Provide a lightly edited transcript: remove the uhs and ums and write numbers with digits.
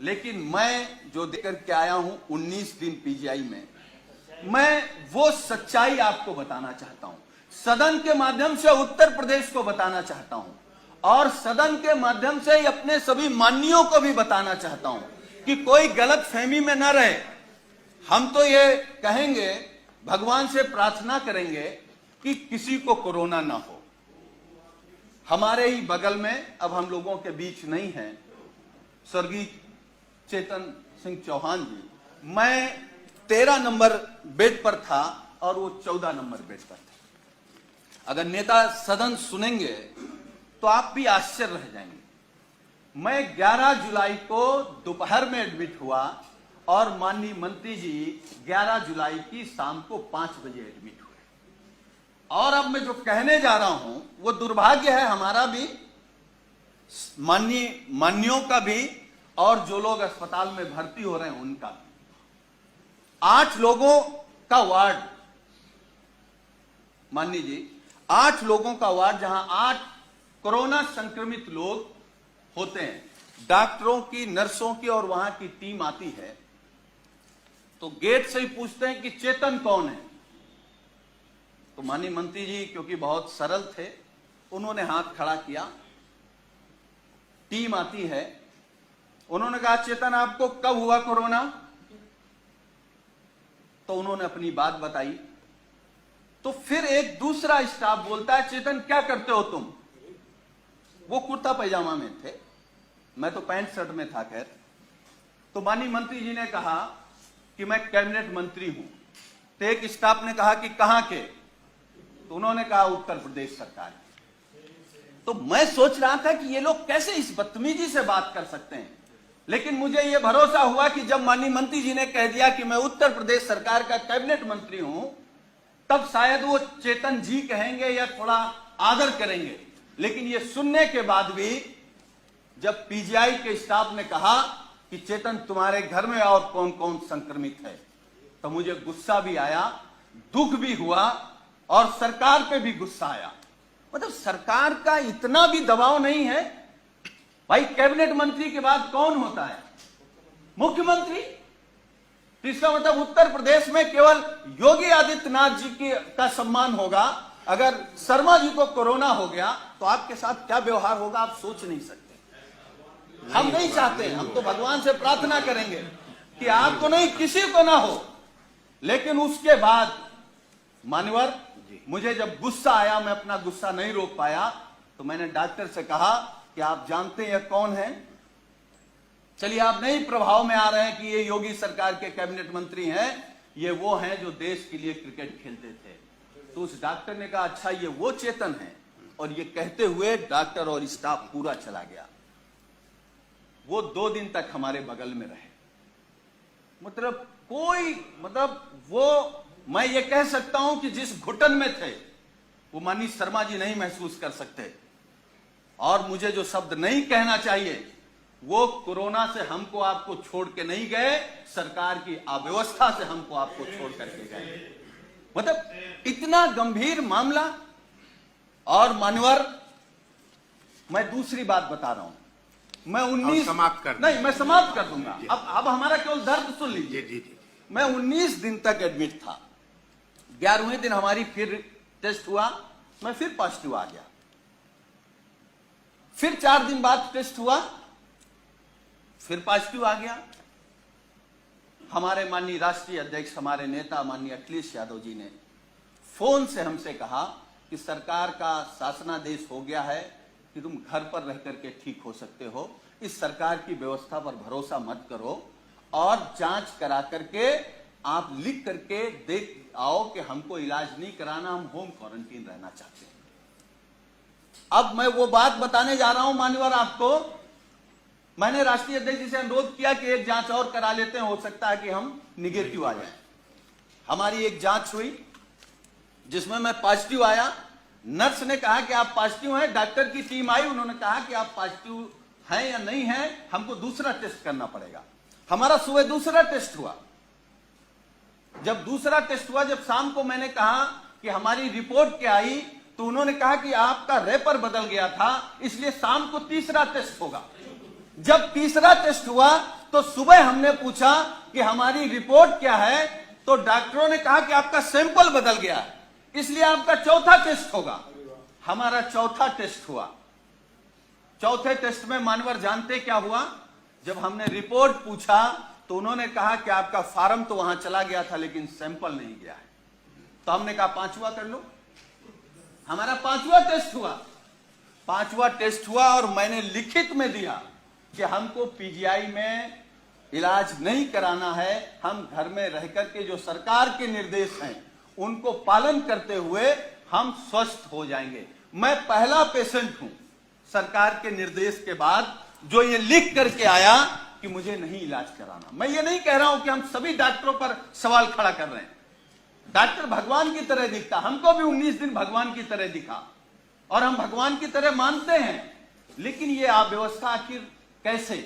लेकिन मैं जो देकर के आया हूं 19 दिन पीजीआई में, मैं वो सच्चाई आपको बताना चाहता हूं, सदन के माध्यम से उत्तर प्रदेश को बताना चाहता हूं और सदन के माध्यम से अपने सभी माननीयों को भी बताना चाहता हूं कि कोई गलत फहमी में न रहे। हम तो ये कहेंगे, भगवान से प्रार्थना करेंगे कि किसी को कोरोना ना हो। हमारे ही बगल में, अब हम लोगों के बीच नहीं है, स्वर्गीय चेतन सिंह चौहान जी, मैं 13 नंबर बेड पर था और वो 14 नंबर बेड पर थे। अगर नेता सदन सुनेंगे तो आप भी आश्चर्य रह जाएंगे। मैं 11 जुलाई को दोपहर में एडमिट हुआ और माननीय मंत्री जी 11 जुलाई की शाम को 5 बजे एडमिट हुए। और अब मैं जो कहने जा रहा हूं वो दुर्भाग्य है हमारा भी, माननीयों का भी, और जो लोग अस्पताल में भर्ती हो रहे हैं उनका भी। 8 लोगों का वार्ड, माननीय जी, 8 लोगों का वार्ड, जहां 8 कोरोना संक्रमित लोग होते हैं, डॉक्टरों की, नर्सों की और वहां की टीम आती है तो गेट से ही पूछते हैं कि चेतन कौन है। तो माननीय मंत्री जी क्योंकि बहुत सरल थे, उन्होंने हाथ खड़ा किया। टीम आती है, उन्होंने कहा चेतन आपको कब हुआ कोरोना? तो उन्होंने अपनी बात बताई। तो फिर एक दूसरा स्टाफ बोलता है चेतन क्या करते हो तुम? वो कुर्ता पैजामा में थे, मैं तो पैंट शर्ट में था। खैर, तो माननीय मंत्री जी ने कहा कि मैं कैबिनेट मंत्री हूं। तो एक स्टाफ ने कहा कि कहां के? तो उन्होंने कहा उत्तर प्रदेश सरकार। तो मैं सोच रहा था कि ये लोग कैसे इस बदतमीजी से बात कर सकते हैं, लेकिन मुझे यह भरोसा हुआ कि जब माननीय मंत्री जी ने कह दिया कि मैं उत्तर प्रदेश सरकार का कैबिनेट मंत्री हूं, तब शायद वो चेतन जी कहेंगे या थोड़ा आदर करेंगे। लेकिन ये सुनने के बाद भी जब पीजीआई के स्टाफ ने कहा कि चेतन तुम्हारे घर में और कौन कौन संक्रमित है, तो मुझे गुस्सा भी आया, दुख भी हुआ और सरकार पे भी गुस्सा आया। मतलब सरकार का इतना भी दबाव नहीं है भाई। कैबिनेट मंत्री के बाद कौन होता है? मुख्यमंत्री। तो इसका मतलब उत्तर प्रदेश में केवल योगी आदित्यनाथ जी का सम्मान होगा। अगर शर्मा जी को कोरोना हो गया तो आपके साथ क्या व्यवहार होगा आप सोच नहीं सकते। हम नहीं चाहते, हम तो भगवान से प्रार्थना करेंगे कि आपको नहीं, किसी को ना हो। लेकिन उसके बाद मान्यवर, मुझे जब गुस्सा आया, मैं अपना गुस्सा नहीं रोक पाया, तो मैंने डॉक्टर से कहा कि आप जानते हैं कौन है? चलिए आप नहीं प्रभाव में आ रहे हैं कि ये योगी सरकार के कैबिनेट मंत्री हैं, ये वो हैं जो देश के लिए क्रिकेट खेलते थे। तो उस डॉक्टर ने कहा अच्छा ये वो चेतन है, और ये कहते हुए डॉक्टर और स्टाफ पूरा चला गया। वो 2 दिन तक हमारे बगल में रहे। मतलब वो, मैं ये कह सकता हूं कि जिस घुटन में थे वो माननीय शर्मा जी नहीं महसूस कर सकते। और मुझे जो शब्द नहीं कहना चाहिए, वो कोरोना से हमको आपको छोड़ के नहीं गए, सरकार की अव्यवस्था से हमको आपको छोड़ करके गए। मतलब इतना गंभीर मामला। और मान्यवर, मैं दूसरी बात बता रहा हूं, मैं 19 समाप्त कर नहीं, मैं समाप्त कर दूंगा। अब हमारा केवल दर्द सुन लीजिए। मैं 19 दिन तक एडमिट था। 11वें दिन हमारी फिर टेस्ट हुआ, मैं फिर पॉजिटिव आ गया। फिर 4 दिन बाद टेस्ट हुआ, फिर पॉजिटिव आ गया। हमारे माननीय राष्ट्रीय अध्यक्ष, हमारे नेता माननीय अखिलेश यादव जी ने फोन से हमसे कहा कि सरकार का शासनादेश हो गया है कि तुम घर पर रह करके ठीक हो सकते हो, इस सरकार की व्यवस्था पर भरोसा मत करो और जांच करा करके आप लिख करके देख आओ कि हमको इलाज नहीं कराना, हम होम क्वारंटीन रहना चाहते हैं। अब मैं वो बात बताने जा रहा हूं मान्यवर आपको। मैंने राष्ट्रीय अध्यक्ष जी से अनुरोध किया कि एक जांच और करा लेते हैं, हो सकता है कि हम निगेटिव आ जाए। हमारी एक जांच हुई जिसमें मैं पॉजिटिव आया। नर्स ने कहा कि आप पॉजिटिव हैं, डॉक्टर की टीम आई, उन्होंने कहा कि आप पॉजिटिव हैं या नहीं हैं, हमको दूसरा टेस्ट करना पड़ेगा। हमारा सुबह दूसरा टेस्ट हुआ। जब दूसरा टेस्ट हुआ, जब शाम को मैंने कहा कि हमारी रिपोर्ट क्या आई, तो उन्होंने कहा कि आपका रेपर बदल गया था, इसलिए शाम को तीसरा टेस्ट होगा। जब तीसरा टेस्ट हुआ तो सुबह हमने पूछा कि हमारी रिपोर्ट क्या है, तो डॉक्टरों ने कहा कि आपका सैंपल बदल गया है, इसलिए आपका चौथा टेस्ट होगा। हमारा चौथा टेस्ट हुआ। चौथे टेस्ट में मानवर जानते क्या हुआ? जब हमने रिपोर्ट पूछा तो उन्होंने कहा कि आपका फार्म तो वहां चला गया था लेकिन सैंपल नहीं गया है। तो हमने कहा पांचवा कर लो। हमारा पांचवा टेस्ट हुआ। पांचवा टेस्ट हुआ और मैंने लिखित में दिया कि हमको पीजीआई में इलाज नहीं कराना है, हम घर में रहकर के जो सरकार के निर्देश हैं उनको पालन करते हुए हम स्वस्थ हो जाएंगे। मैं पहला पेशेंट हूं सरकार के निर्देश के बाद जो ये लिख करके आया कि मुझे नहीं इलाज कराना। मैं ये नहीं कह रहा हूं कि हम सभी डॉक्टरों पर सवाल खड़ा कर रहे हैं। डॉक्टर भगवान की तरह दिखता, हमको भी 19 दिन भगवान की तरह दिखा और हम भगवान की तरह मानते हैं, लेकिन ये अव्यवस्था आखिर कैसे?